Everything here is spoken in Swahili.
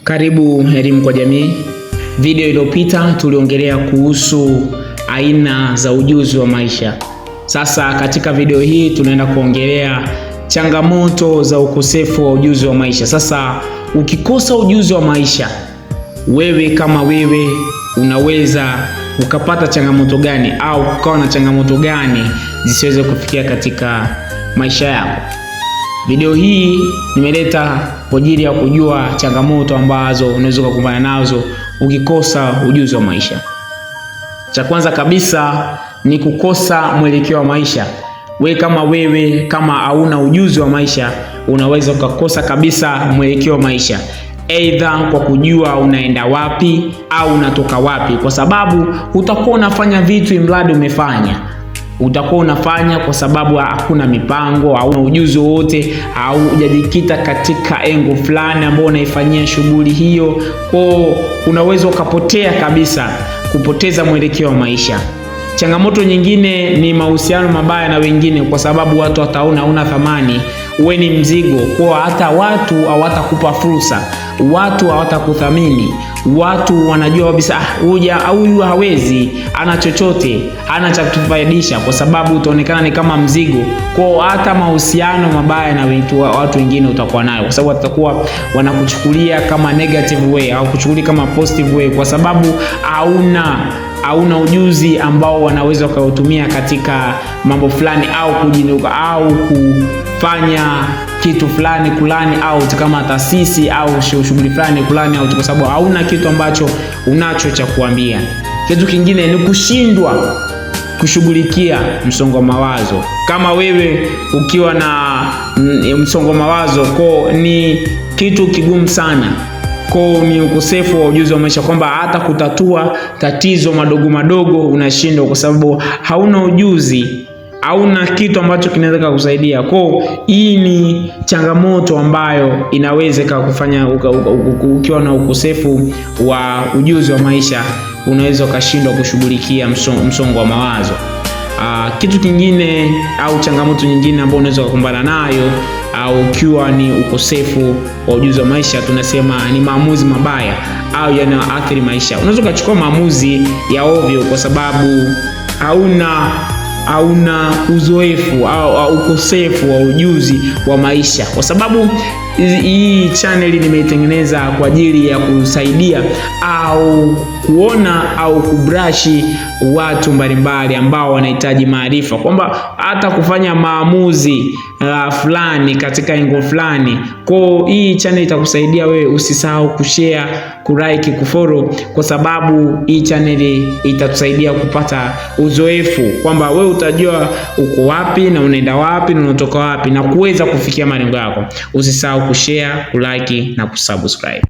Karibu Elimu kwa Jamii. Video iliyopita tuliongelea kuhusu aina za ujuzi wa maisha. Sasa katika video hii tunaenda kuongelea changamoto za ukosefu wa ujuzi wa maisha. Sasa ukikosa ujuzi wa maisha, wewe kama wewe unaweza ukapata changamoto gani au ukawa na changamoto gani zisiweze kufikia katika maisha yako? Video hii nimeleta kwa ajili ya kujua changamoto ambazo unaweza kukumbana nazo ukikosa ujuzi wa maisha. Cha kwanza kabisa ni kukosa mwelekeo wa maisha. Wewe kama hauna ujuzi wa maisha, unaweza ukakosa kabisa mwelekeo wa maisha. Aidha kwa kujua unaenda wapi au unatoka wapi, kwa sababu utakuwa unafanya vitu imradi umefanya. Utakuwa unafanya kwa sababu hakuna mipango, hauna ujuzi wote, au hujajikita katika engo fulani ambao unaifanyia shughuli hiyo. Kwa unaweza ukapotea kabisa, kupoteza mwelekeo wa maisha. Changamoto nyingine ni mahusiano mabaya na wengine, kwa sababu watu wataona huna thamani, wewe ni mzigo. Kwa hata watu hawatakupa fursa, watu hawatakuthamini, watu wanajua kabisa huyu hawezi, ana chochote, hana cha kutufaidisha, kwa sababu utaonekana ni kama mzigo. Kwa hata mahusiano mabaya na watu wengine utakuwa nayo, kwa sababu watakuwa wanakuchukulia kama negative way au kuchukulia kama positive way, kwa sababu hauna ujuzi ambao wanaweza kuutumia katika mambo fulani au kujinuka au kufanya kitu fulani au kama taasisi au shughuli fulani au, kwa sababu hauna kitu ambacho unacho cha kuambia. Kitu kingine ni kushindwa kushughulikia msongo wa mawazo. Kama wewe ukiwa na msongo wa mawazo, ni kitu kigumu sana. Ni ukosefu wa ujuzi wa maisha, kwamba hata kutatua tatizo madogo unashindwa, kwa sababu hauna ujuzi, hauna kitu ambacho kinaweza kukusaidia. Hii ni changamoto ambayo inaweza kukufanya ukiwa na ukosefu wa ujuzi wa maisha, unaweza ukashindwa kushughulikia msongo wa mawazo. Kitu kingine au changamoto nyingine ambayo unaweza kukumbana nayo au ukiwa ni ukosefu wa ujuzi wa maisha, tunasema ni maamuzi mabaya au yanaathiri maisha. Unaweza kuchukua maamuzi ya ovyo kwa sababu hauna uzoefu au ukosefu wa ujuzi wa maisha. Kwa sababu hii channel nimeitengeneza kwa ajili ya kusaidia au kuona au kubrashi watu mbalimbali ambao wanahitaji maarifa, kwamba hata kufanya maamuzi fulani katika engo fulani. Hii channel itakusaidia wewe. Usisahau kushare, kulike, kufollow, kwa sababu hii channel itatusaidia kupata uzoefu, kwamba wewe utajua uko wapi na unaenda wapi na unatoka wapi na kuweza kufikia malengo yako. Usisahau kushare, kulike na kusubscribe.